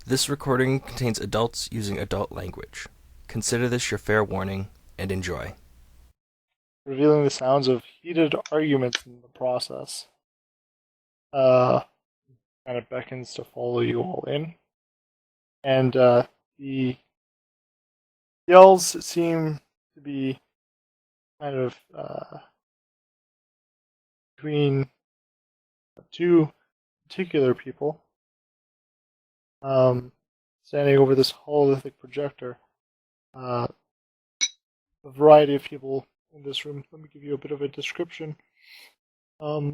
This recording contains adults using adult language. Consider this your fair warning and enjoy. Revealing the sounds of heated arguments in the process. Kind of beckons to follow you all in. And the yells seem to be kind of between two particular people standing over this hololithic projector. A variety of people in this room. Let me give you a bit of a description. As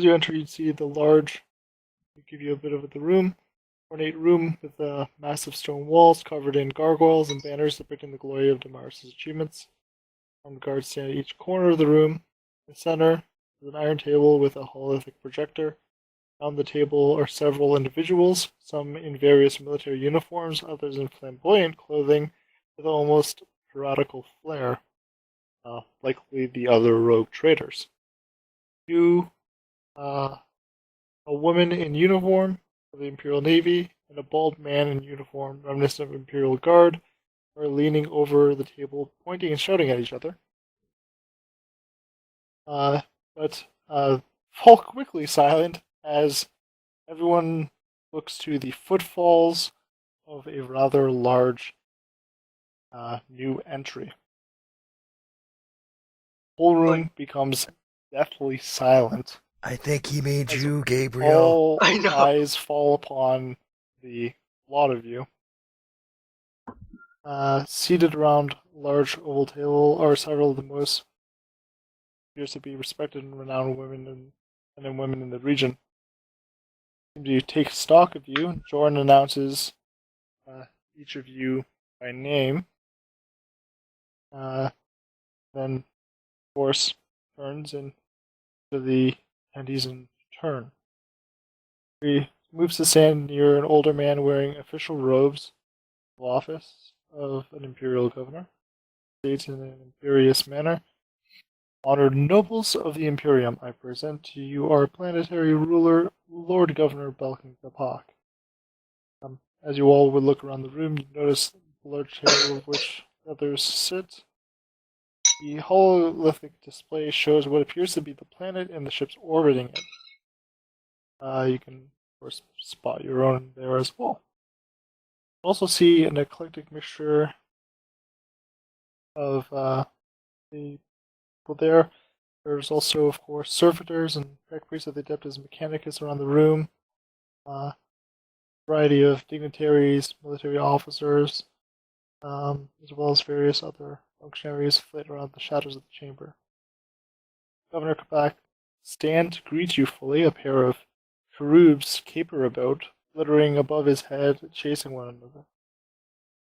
you enter, you'd see give you a bit of the room, ornate room with massive stone walls covered in gargoyles and banners depicting the glory of Damaris' achievements. Armed guards stand at each corner of the room. In the center is an iron table with a hololithic projector. On the table are several individuals, some in various military uniforms, others in flamboyant clothing with almost piratical flair, likely the other rogue traders. A woman in uniform of the Imperial Navy and a bald man in uniform reminiscent of Imperial Guard are leaning over the table, pointing and shouting at each other. But fall quickly silent as everyone looks to the footfalls of a rather large new entry. The whole room becomes deathly silent. I think he made you, Gabriel. All eyes fall upon the lot of you. Seated around a large oval table are several of the most appears to be respected and renowned women and women in the region. To take stock of you, Jordan announces each of you by name. Then, of course, turns and to the attendees in turn. He moves to stand near an older man wearing official robes of office of an Imperial Governor. States in an imperious manner. Honored nobles of the Imperium, I present to you our planetary ruler, Lord Governor Belkin Kapak. As you all would look around the room, you notice the large table of which others sit. The hololithic display shows what appears to be the planet and the ships orbiting it. You can, of course, spot your own there as well. You also see an eclectic mixture of the people there. There's also, of course, servitors and tech priests of the Adeptus Mechanicus around the room. Variety of dignitaries, military officers, as well as various other functionaries flit around the shadows of the chamber. Governor Kabak stands to greet you fully, a pair of cherubs caper about, flittering above his head, chasing one another.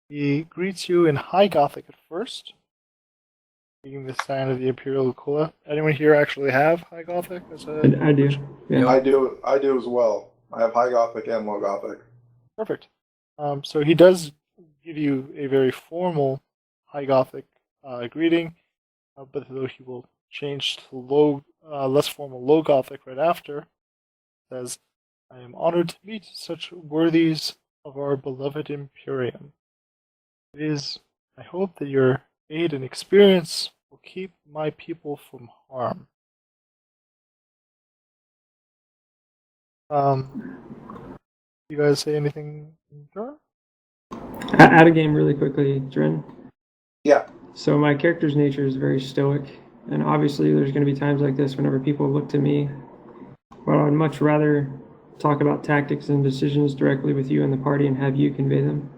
He greets you in High Gothic at first, speaking the sign of the Imperial Cola. Anyone here actually have High Gothic as a I do. Yeah. I do as well. I have High Gothic and Low Gothic. Perfect. So he does give you a very formal High Gothic greeting, but though he will change to less formal Low Gothic right after, says, I am honored to meet such worthies of our beloved Imperium. It is my hope that your aid and experience will keep my people from harm. You guys say anything in turn? Add a game really quickly, Dren. Yeah. So my character's nature is very stoic, and obviously there's going to be times like this whenever people look to me, but I would much rather talk about tactics and decisions directly with you and the party and have you convey them.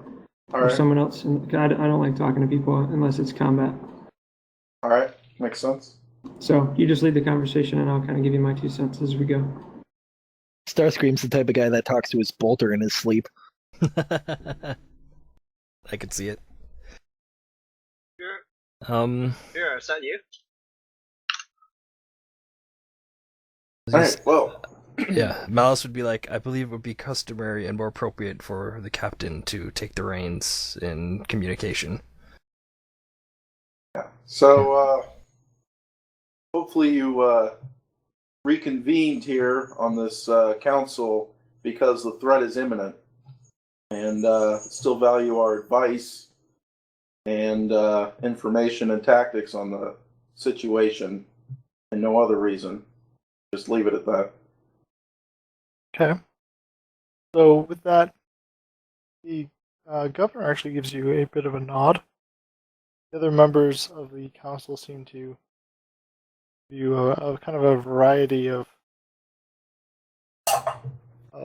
Or someone else. I don't like talking to people unless it's combat. All right, makes sense. So you just lead the conversation and I'll kind of give you my 2 cents as we go. Starscream's the type of guy that talks to his bolter in his sleep. I could see it. Here, is that you? Alright, well. Yeah, Malice would be like, I believe it would be customary and more appropriate for the captain to take the reins in communication. Yeah. So, hopefully you reconvened here on this council because the threat is imminent, and still value our advice and information and tactics on the situation, and no other reason. Just leave it at that. Okay. So with that, the governor actually gives you a bit of a nod. The other members of the council seem to give you a kind of a variety of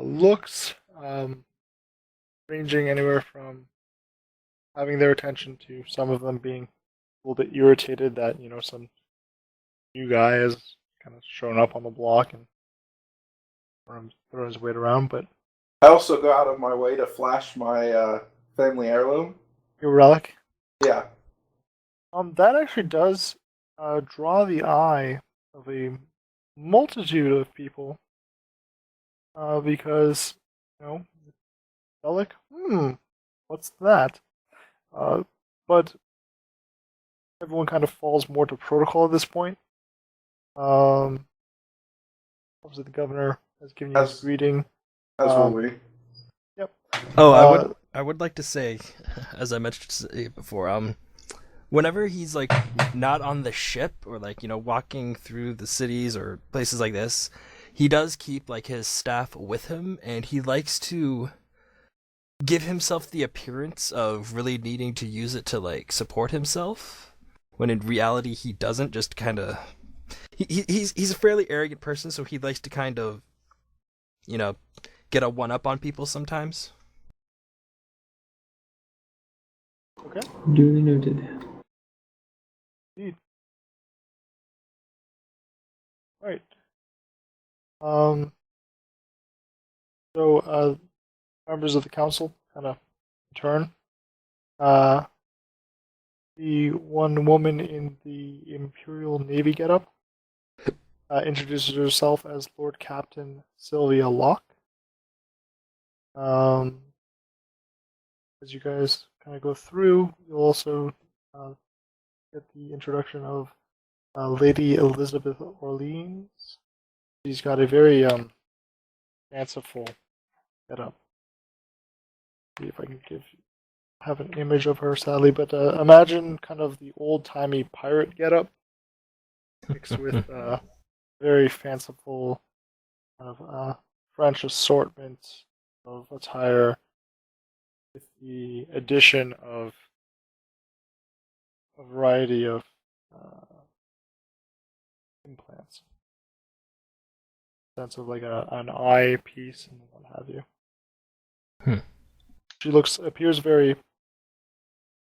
looks, ranging anywhere from having their attention to some of them being a little bit irritated that some new guy has kind of shown up on the block and throwing his weight around, but I also go out of my way to flash my family heirloom. your relic. Yeah. That actually does draw the eye of a multitude of people, because relic. What's that? But everyone kind of falls more to protocol at this point. Obviously, the governor has given you his greeting. As will we. Yep. Oh, I would like to say, as I mentioned before, whenever he's like not on the ship or like walking through the cities or places like this, he does keep like his staff with him, and he likes to give himself the appearance of really needing to use it to like support himself, when in reality he doesn't. Just kind of he's a fairly arrogant person, so he likes to kind of get a one up on people sometimes. Okay. Duly noted. Indeed. Right. So, members of the council kind of turn. The one woman in the Imperial Navy getup introduces herself as Lord Captain Sylvia Locke. As you guys kind of go through, you'll also get the introduction of Lady Elizabeth Orleans. She's got a very fanciful getup. See if I can have an image of her, sadly, but imagine kind of the old-timey pirate getup mixed with very fanciful kind of French assortment of attire, with the addition of a variety of implants. Sense of like an eye piece and what have you. She appears very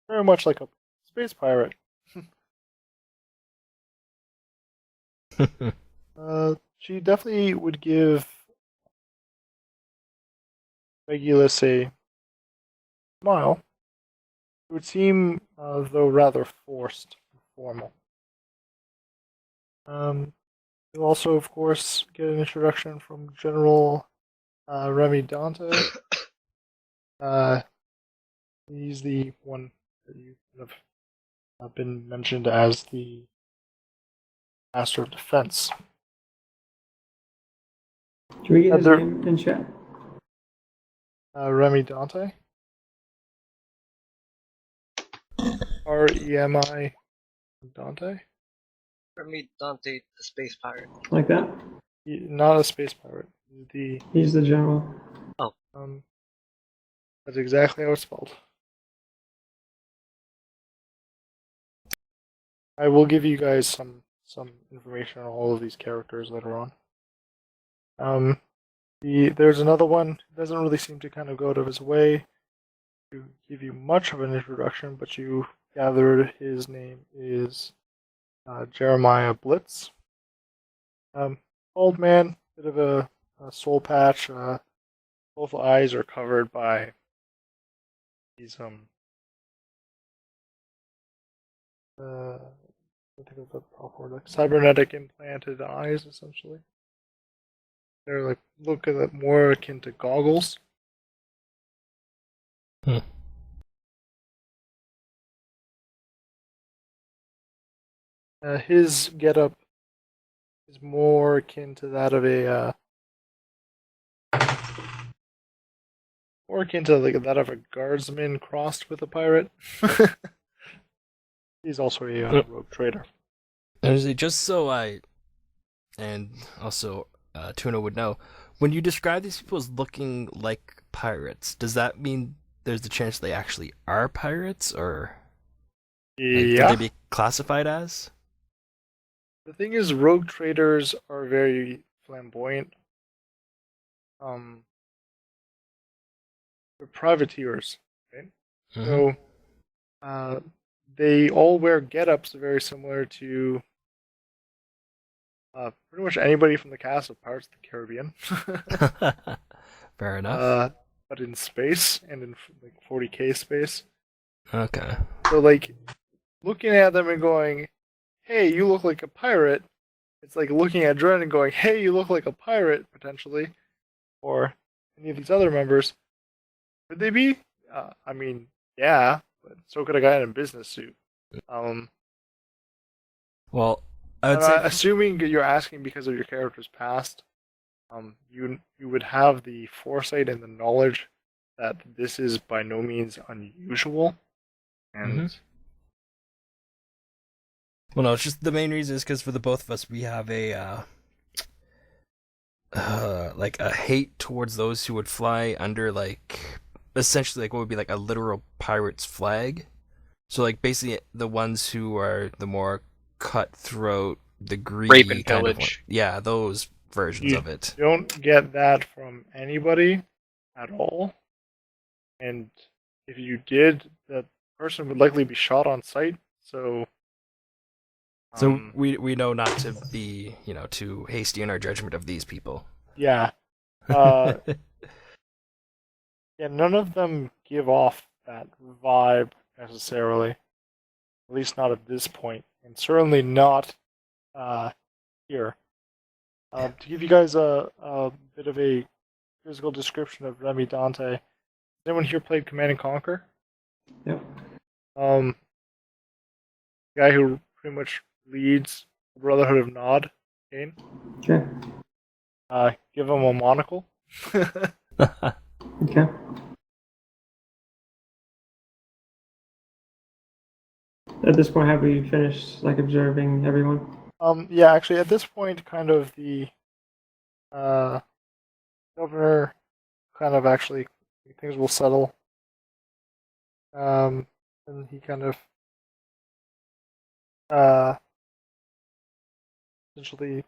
much like a space pirate. She definitely would give Regulus a smile. It would seem, though, rather forced and formal. You'll also, of course, get an introduction from General Remy Dante. He's the one that you kind of have been mentioned as the Master of Defense. Can we get his name in chat? Remy Dante. Remi Dante. Remy Dante, the space pirate. Like that? Not a space pirate. He's the general. That's exactly how it's spelled. I will give you guys some information on all of these characters later on. There's another one who doesn't really seem to kind of go out of his way to give you much of an introduction, but you gathered his name is Jeremiah Blitz. Old man, bit of a soul patch. Both eyes are covered by these I think of the proper like cybernetic implanted eyes, essentially. They're like look at it more akin to goggles. His getup is more akin to that of a More akin to like that of a guardsman crossed with a pirate. He's also a rogue trader. Just so I and also Tuna would know, when you describe these people as looking like pirates, does that mean there's a chance they actually are pirates, or like, would Yeah. they be classified as? The thing is, rogue traders are very flamboyant. They're privateers, right? Mhm. So, they all wear get-ups very similar to pretty much anybody from the cast of Pirates of the Caribbean. Fair enough. But in space and in like 40k space. Okay. So like looking at them and going, "Hey, you look like a pirate." It's like looking at Dren and going, "Hey, you look like a pirate potentially," or any of these other members. Could they be? I mean, yeah, but so could a guy in a business suit. Well, I would say Assuming you're asking because of your character's past, you would have the foresight and the knowledge that this is by no means unusual, and well, no, it's just the main reason is because for the both of us, we have a like a hate towards those who would fly under like essentially like what would be like a literal pirate's flag. So like basically the ones who are the more cutthroat, the greedy Rape and kind of pillage. yeah, those versions you of it. don't get that from anybody at all. And if you did, that person would likely be shot on sight. So, So we know not to be, too hasty in our judgment of these people. yeah, yeah, none of them give off that vibe necessarily. At least not at this point, and certainly not here. To give you guys a bit of a physical description of Remy Dante, has anyone here played Command and Conquer? Yep. Guy who pretty much leads the Brotherhood of Nod. Kane. Okay. Give him a monocle. Okay. At this point, have we finished like observing everyone? Yeah, actually, at this point, kind of the governor kind of actually things will settle. And he kind of essentially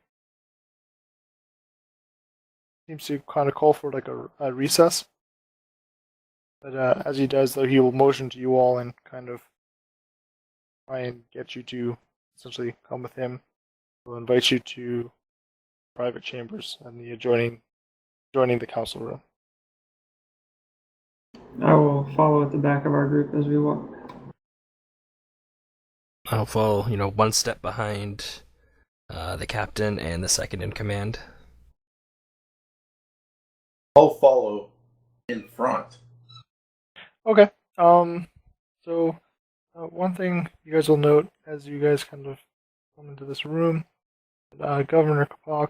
seems to kind of call for like a recess. But as he does, though, he will motion to you all and kind of try and get you to essentially come with him. He'll invite you to private chambers and the adjoining the council room. I will follow at the back of our group as we walk. I'll fall, one step behind the captain and the second in command. I'll follow in front. Okay. So one thing you guys will note as you guys kind of come into this room, Governor Kapak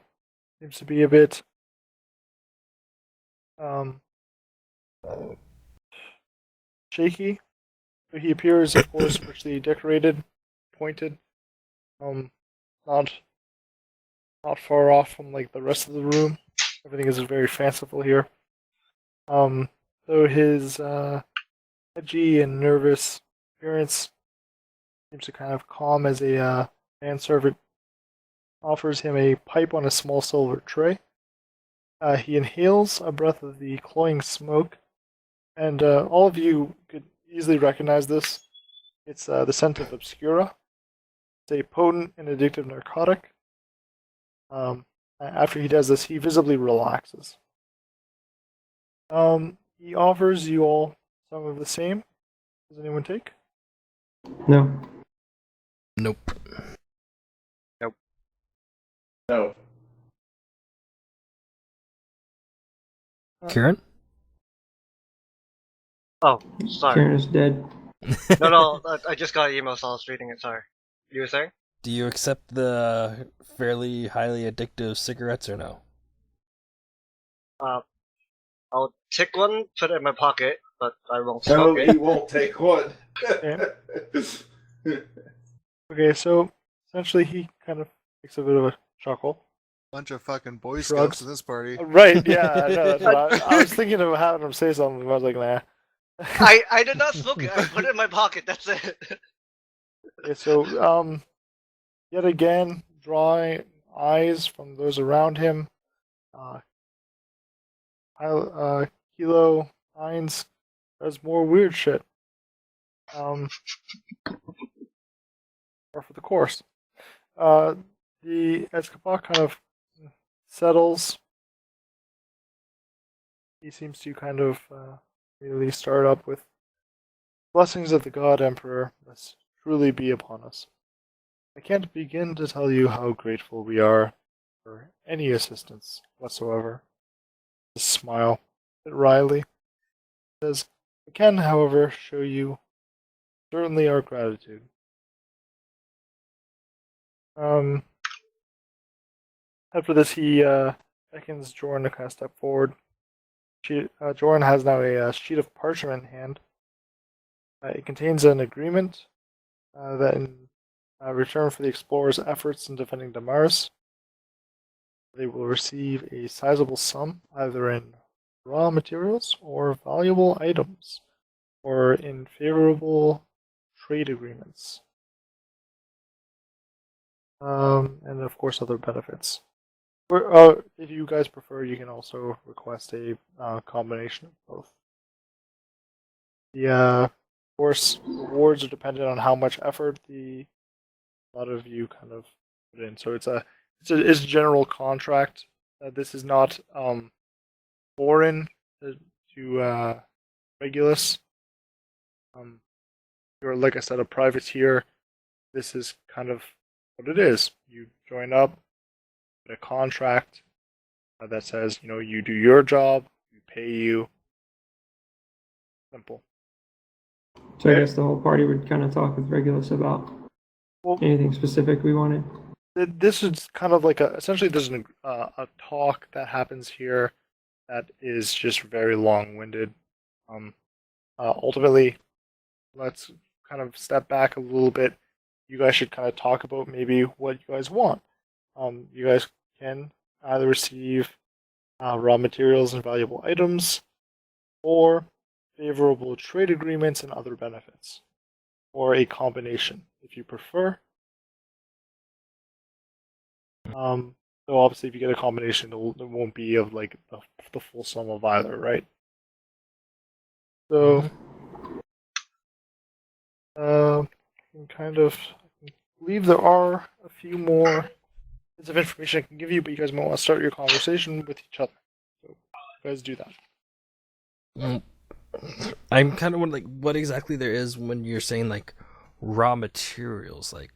seems to be a bit shaky. So he appears, of course, richly decorated, pointed, not far off from like the rest of the room. Everything is very fanciful here. Though his edgy and nervous appearance seems to kind of calm as a manservant offers him a pipe on a small silver tray. He inhales a breath of the cloying smoke, and all of you could easily recognize this. It's the scent of Obscura. It's a potent and addictive narcotic. After he does this, he visibly relaxes. He offers you all some of the same. Does anyone take? No. Nope. No. Kieran? Oh, sorry. Karen is dead. No, I just got an email, so I was reading it. Sorry. You were saying? Do you accept the fairly highly addictive cigarettes or no? I'll take one, put it in my pocket, but I won't No, smoke he it. won't take one. Okay, so essentially he kind of takes a bit of a chuckle. Bunch of fucking Boy Shrugs. Scouts in this party. Right, yeah, no, I was thinking of having him say something, but I was like, nah. I did not smoke it. I put it in my pocket. That's it. Okay, so yet again, drawing eyes from those around him. Kilo Hines does more weird shit. Or for the course. The Escapade kind of settles. He seems to kind of really start up with blessings of the God Emperor must truly be upon us. I can't begin to tell you how grateful we are for any assistance whatsoever. A smile at Riley says, I can, however, show you certainly our gratitude. After this, he beckons Jordan to kind of step forward. Jordan has now a sheet of parchment in hand. It contains an agreement that in return for the explorers' efforts in defending Damaris, they will receive a sizable sum, either in raw materials or valuable items, or in favorable trade agreements. And of course, other benefits. If you guys prefer, you can also request a combination of both. Of course, rewards are dependent on how much effort a lot of you kind of put in. So it's a general contract. This is not foreign to Regulus. You're, like I said, a privateer. This is kind of what it is. You join up, get a contract that says, you do your job, we pay you. Simple. So I guess the whole party would kind of talk with Regulus about anything specific we wanted. This is kind of like essentially there's a talk that happens here that is just very long-winded. Ultimately, let's kind of step back a little bit. You guys should kind of talk about maybe what you guys want. You guys can either receive raw materials and valuable items, or favorable trade agreements and other benefits, or a combination if you prefer. So obviously, if you get a combination, it won't be of like the full sum of either, right? So, I believe there are a few more bits of information I can give you, but you guys might want to start your conversation with each other. So, you guys do that. I'm kind of wondering, like, what exactly there is when you're saying like raw materials. Like,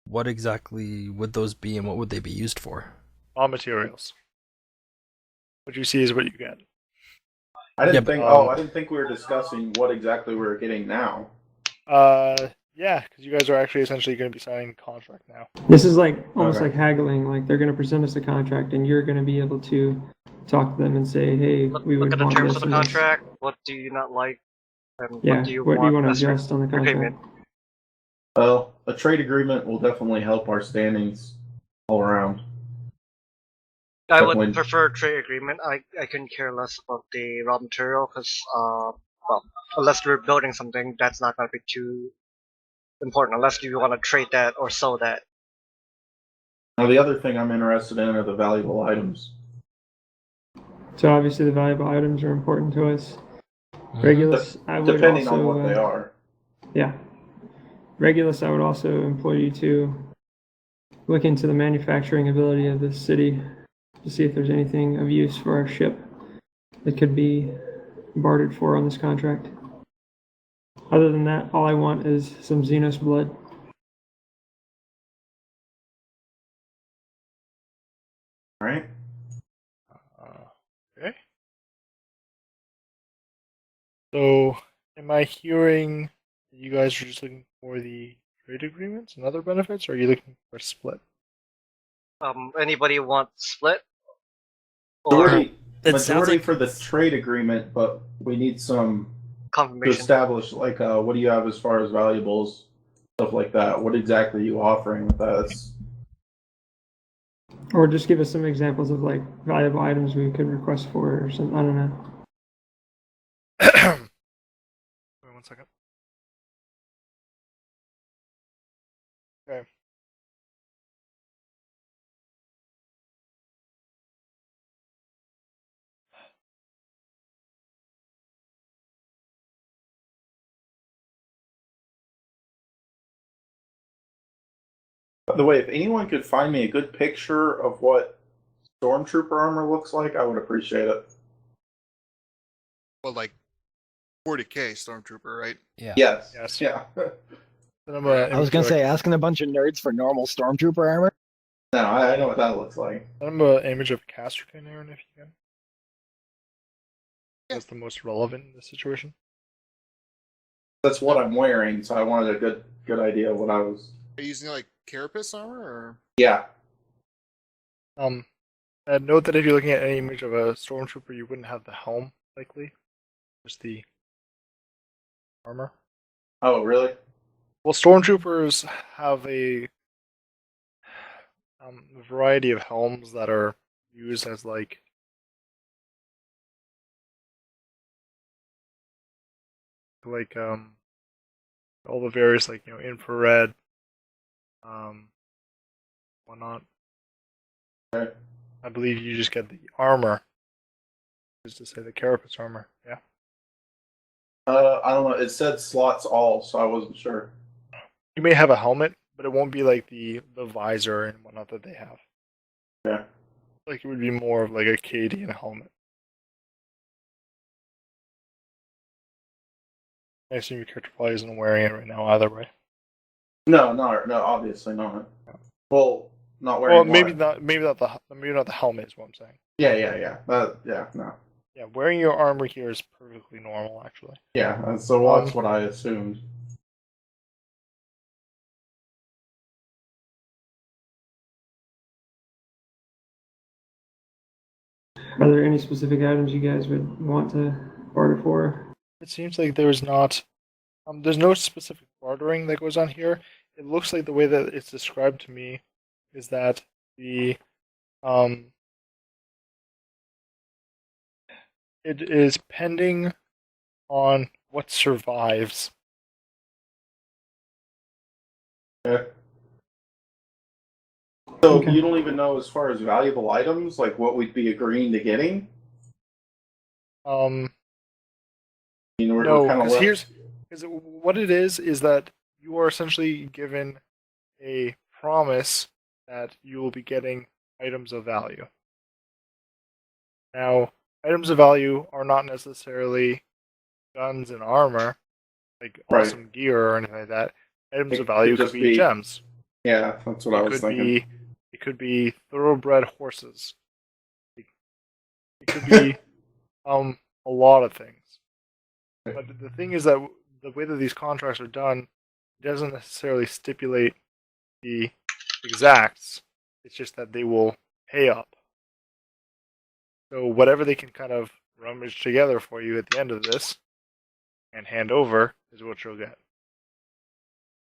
what exactly would those be, and what would they be used for? Raw materials. What you see is what you get. I didn't think we were discussing what exactly we were getting now. Yeah, because you guys are actually essentially going to be signing a contract now. This is like almost like haggling. Like they're going to present us a contract, and you're going to be able to talk to them and say, "Hey, we would Look at the want terms this of the and this." contract. What do you not like? And Yeah, what do you what do you want to as adjust on the contract? repayment? Well, a trade agreement will definitely help our standings all around. I Definitely. would prefer trade agreement. I couldn't care less about the raw material because, well, unless we're building something, that's not going to be too important unless you want to trade that or sell that. Now, the other thing I'm interested in are the valuable items. So obviously the valuable items are important to us. Regulus, I would Depending also, on what they are. Yeah. Regulus, I would also employ you to look into the manufacturing ability of this city to see if there's anything of use for our ship that could be bartered for on this contract. Other than that, all I want is some Xenos blood. All right. Okay. So, am I hearing that you guys are just looking for the trade agreements and other benefits, or are you looking for a split? Anybody want split? So Or sounds majority like for the trade agreement, but we need some to Confirmation. establish, like, what do you have as far as valuables, stuff like that. What exactly are you offering with that? Or just give us some examples of like valuable items we could request for or something. I don't know. Wait 1 second. Okay. By the way, if anyone could find me a good picture of what stormtrooper armor looks like, I would appreciate it. Well, like 40k Stormtrooper, right? yeah. Yes. Yes. Yeah. Then I'm I was gonna say, asking a bunch of nerds for normal stormtrooper armor. No, I know what that looks like. I'm an image of Casterton, Aaron, if you can. That's the most relevant in this situation. That's what I'm wearing, so I wanted a good idea of what I was. Are you using like carapace armor or? Yeah. Note that if you're looking at any image of a stormtrooper, you wouldn't have the helm, likely. Just the armor. Oh, really? Well, stormtroopers have a variety of helms that are used as like all the various like infrared whatnot. Okay. I believe you just get the armor, just to say the carapace armor. Yeah. I don't know. It said slots all, so I wasn't sure. You may have a helmet, but it won't be like the visor and whatnot that they have. Yeah. Like it would be more of like a Cadian helmet. I assume your character probably isn't wearing it right now either, right? No, obviously not. Well, not wearing. Well, maybe what? not the helmet is what I'm saying. Yeah. Yeah, no. Yeah, wearing your armor here is perfectly normal, actually. Yeah, so that's what I assumed. Are there any specific items you guys would want to barter for? It seems like there's not. There's no specific bartering that goes on here. It looks like the way that it's described to me is that the it is pending on what survives. Okay. So Okay. you don't even know as far as valuable items, like what we'd be agreeing to getting? No, We're kind of because what it is that you are essentially given a promise that you will be getting items of value. Now, items of value are not necessarily guns and armor, like Right. awesome gear or anything like that. Items It of value could could just be be- gems. Yeah, that's what I was thinking. It could be thoroughbred horses. It could be a lot of things. But the thing is that the way that these contracts are done, it doesn't necessarily stipulate the exacts. It's just that they will pay up. So whatever they can kind of rummage together for you at the end of this and hand over is what you'll get.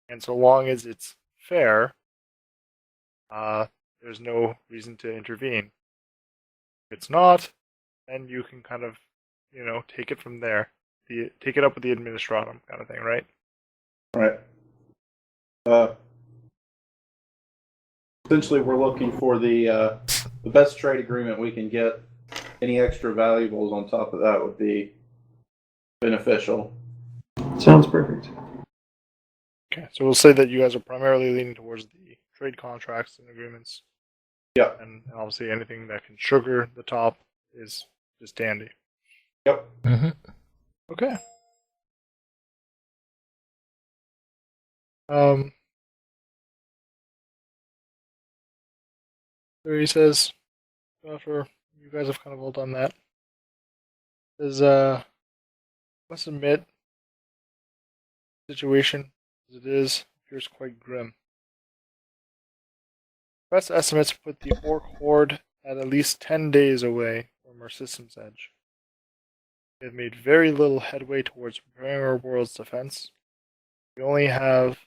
And so long as it's fair, there's no reason to intervene. If it's not, then you can kind of, take it from there. Take it up with the administratum kind of thing, right? Right. Essentially, we're looking for the best trade agreement we can get. Any extra valuables on top of that would be beneficial. Sounds perfect. Okay, so we'll say that you guys are primarily leaning towards the trade contracts and agreements. Yep. And obviously anything that can sugar the top is just dandy. Yep. Mm-hmm. Okay. So he says, after you guys have kind of all done that, says, must admit, the situation as it is appears quite grim. Best estimates put the orc horde at least 10 days away from our system's edge. We have made very little headway towards preparing our world's defense. We only have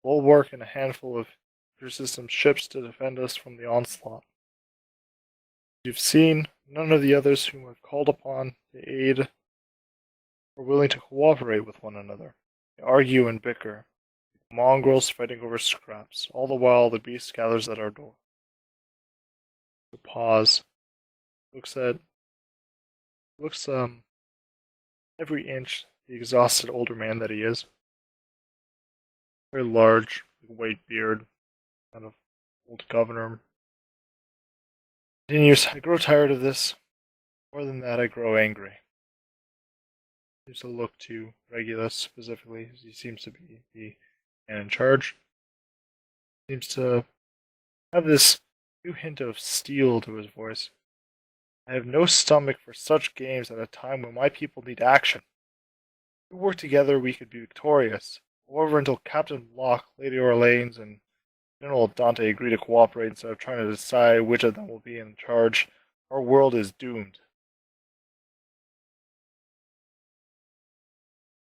bulwark and a handful of inter-system ships to defend us from the onslaught. You've seen, none of the others whom have called upon to aid are willing to cooperate with one another. They argue and bicker, mongrels fighting over scraps. All the while, the beast gathers at our door. The pause. Looks every inch the exhausted older man that he is. Very large, white beard, kind of old governor. Continues, I grow tired of this. More than that, I grow angry. Seems to look to Regulus specifically, as he seems to be the man in charge. Seems to have this new hint of steel to his voice. I have no stomach for such games at a time when my people need action. If we work together, we could be victorious. However, until Captain Locke, Lady Orlanes, and General Dante agree to cooperate instead of trying to decide which of them will be in charge, our world is doomed.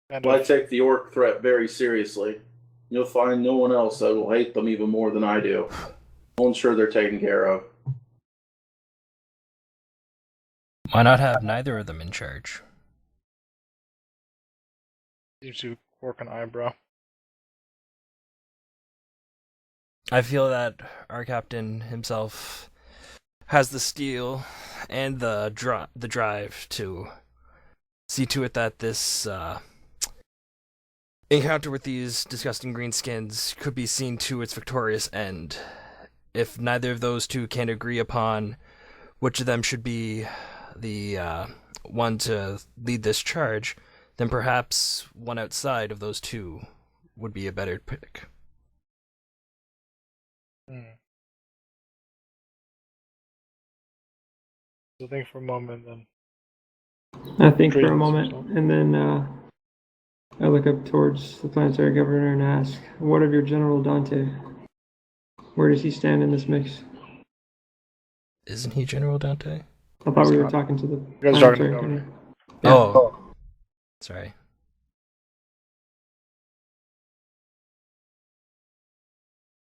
Well, I take the orc threat very seriously. You'll find no one else that will hate them even more than I do. I'll ensure they're taken care of. Why not have neither of them in charge? Seems to quirk an eyebrow. I feel that our captain himself has the steel and the drive to see to it that this encounter with these disgusting greenskins could be seen to its victorious end. If neither of those two can agree upon which of them should be the one to lead this charge, then perhaps one outside of those two would be a better pick. So think for a moment, then. I think for a Great. moment, and then I look up towards the Planetary Governor and ask, what of your General Dante? Where does he stand in this mix? Isn't he General Dante? I thought we were talking to the guys are talking to Planetary the Governor. Governor. Oh. Sorry.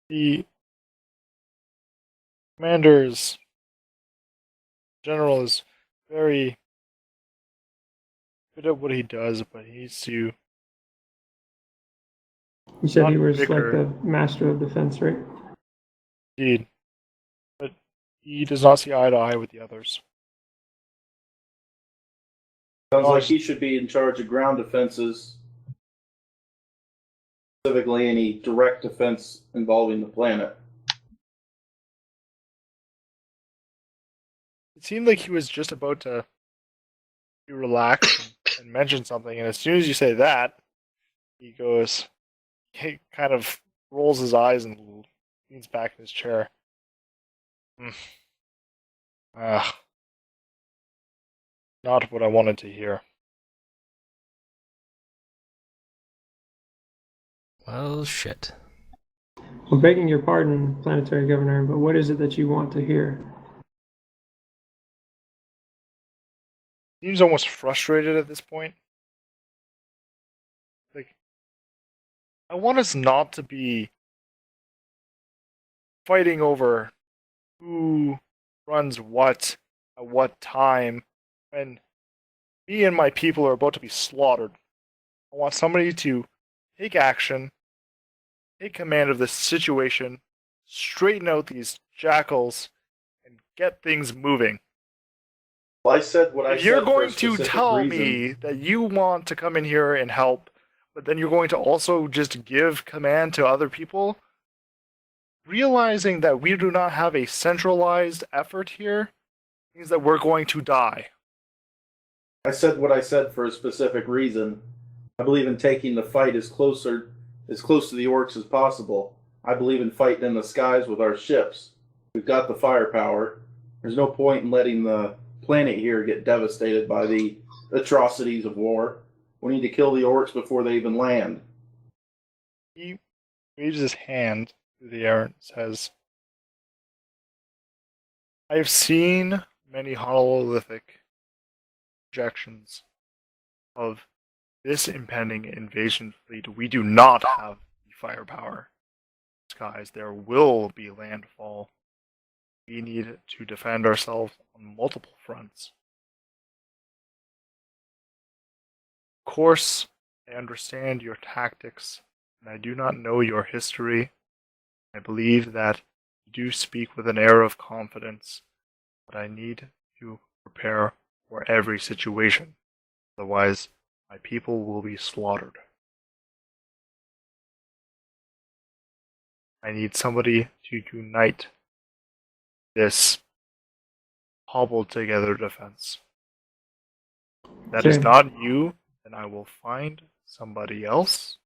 The commander's general is very good at what he does, but he needs to. You said Not he was bicker. like the master of defense, right? Indeed. But he does not see eye to eye with the others. Sounds like he should be in charge of ground defenses, specifically any direct defense involving the planet. It seemed like he was just about to relax and mention something, and as soon as you say that, he kind of rolls his eyes and leans back in his chair. Not what I wanted to hear. Well, shit. Well, begging your pardon, Planetary Governor, but what is it that you want to hear? Seems almost frustrated at this point. Like, I want us not to be fighting over who runs what at what time when me and my people are about to be slaughtered. I want somebody to take action, take command of this situation, straighten out these jackals, and get things moving. Well, I said what I If said. you're for going a to specific tell reason. me that you want to come in here and help, but then you're going to also just give command to other people, realizing that we do not have a centralized effort here means that we're going to die. I said what I said for a specific reason. I believe in taking the fight as close to the orcs as possible. I believe in fighting in the skies with our ships. We've got the firepower. There's no point in letting the planet here get devastated by the atrocities of war. We need to kill the orcs before they even land. He waves his hand through the air and says, I have seen many hololithic projections of this impending invasion fleet, we do not have the firepower. Skies, there will be landfall. We need to defend ourselves on multiple fronts. Of course, I understand your tactics, and I do not know your history. I believe that you do speak with an air of confidence, but I need to prepare for every situation. Otherwise, my people will be slaughtered. I need somebody to unite this hobbled together defense. If that is Okay. not you, then I will find somebody else.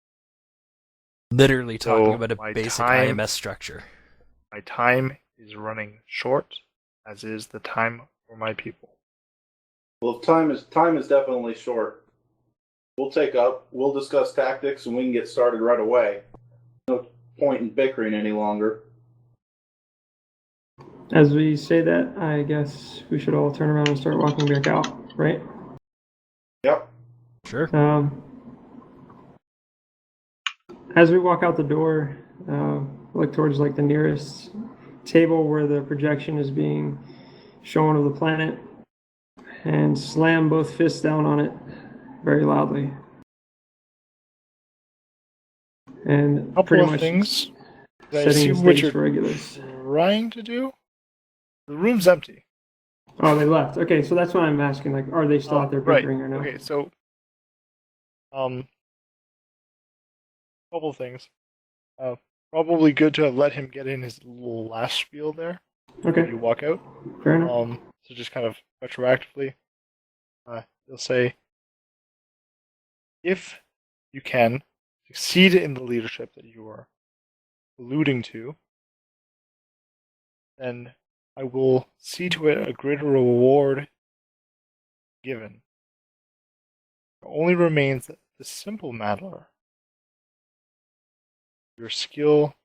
Literally talking So about a my basic time- IMS structure. My time is running short, as is the time for my people. Well, time is definitely short. We'll discuss tactics and we can get started right away. No point in bickering any longer. As we say that, I guess we should all turn around and start walking back out, right? Yep. Sure. As we walk out the door, look towards like the nearest table where the projection is being shown of the planet, and slam both fists down on it very loudly. And Couple pretty of much things. I setting see the what stage you're for Regulus. trying to do. The room's empty. Oh, they left. Okay, so that's why I'm asking. Like, are they still out there Right. bickering or no? Okay, so couple of things. Probably good to let him get in his little last spiel there. Okay, You walk out. fair enough. So just kind of retroactively, you'll say, if you can succeed in the leadership that you are alluding to, then I will see to it a greater reward given. It only remains the simple matter: your skill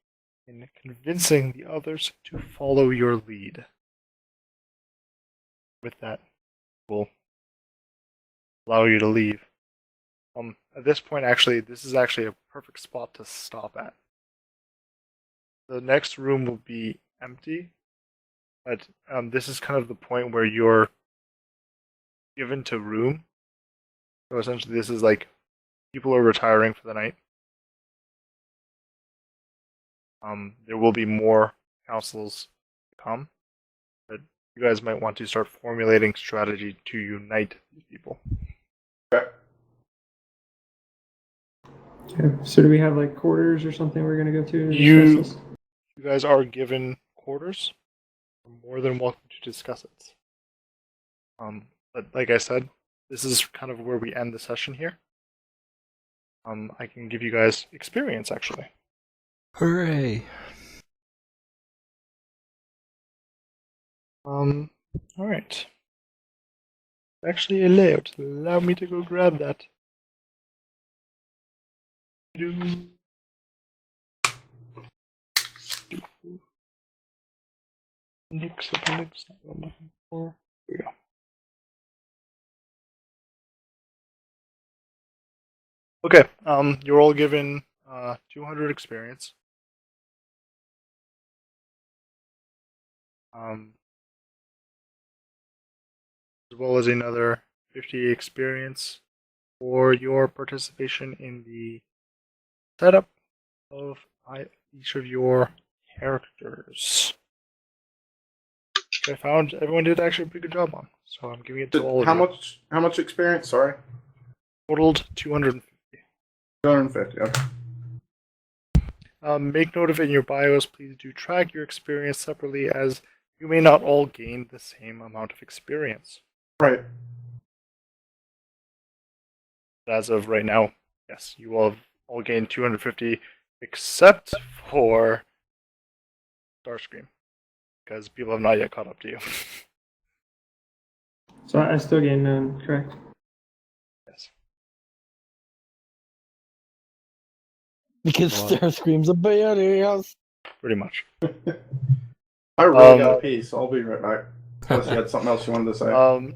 in convincing the others to follow your lead. With that, we'll allow you to leave. At this point, actually, this is actually a perfect spot to stop at. The next room will be empty, but this is kind of the point where you're given to room. So essentially, this is like people are retiring for the night. There will be more councils to come, but you guys might want to start formulating strategy to unite these people. Okay. Okay. So do we have like quarters or something we're gonna go to You- discuss this? You guys are given quarters. You're more than welcome to discuss it. But like I said, this is kind of where we end the session here. I can give you guys experience actually. Hooray. All right. Actually allowed. Allow me to go grab that. Appendix, not what I'm looking for. Here we go. Okay, you're all given 200 experience. As well as another 50 experience for your participation in the setup of each of your characters. Which I found everyone did actually a pretty good job on, so I'm giving it to all of you. How much experience? Sorry. Totaled 250. 250. Okay. Make note of it in your bios. Please do track your experience separately, as you may not all gain the same amount of experience. Right. As of right now, yes, you will have all gained 250, except for Starscream, because people have not yet caught up to you. So I still gain none, correct? Yes. Because Starscream's a badass. Pretty much. I really got a piece. I'll be right back. Unless you had something else you wanted to say.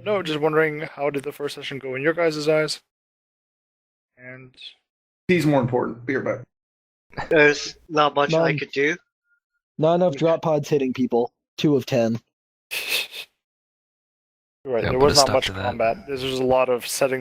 No, just wondering how did the first session go in your guys' eyes? And Tea's more important. Be right back. There's not much I None. could do. Not enough drop pods hitting people. 2 of 10. right, Yeah, there put was a not stop much to that. combat. There's just a lot of setting the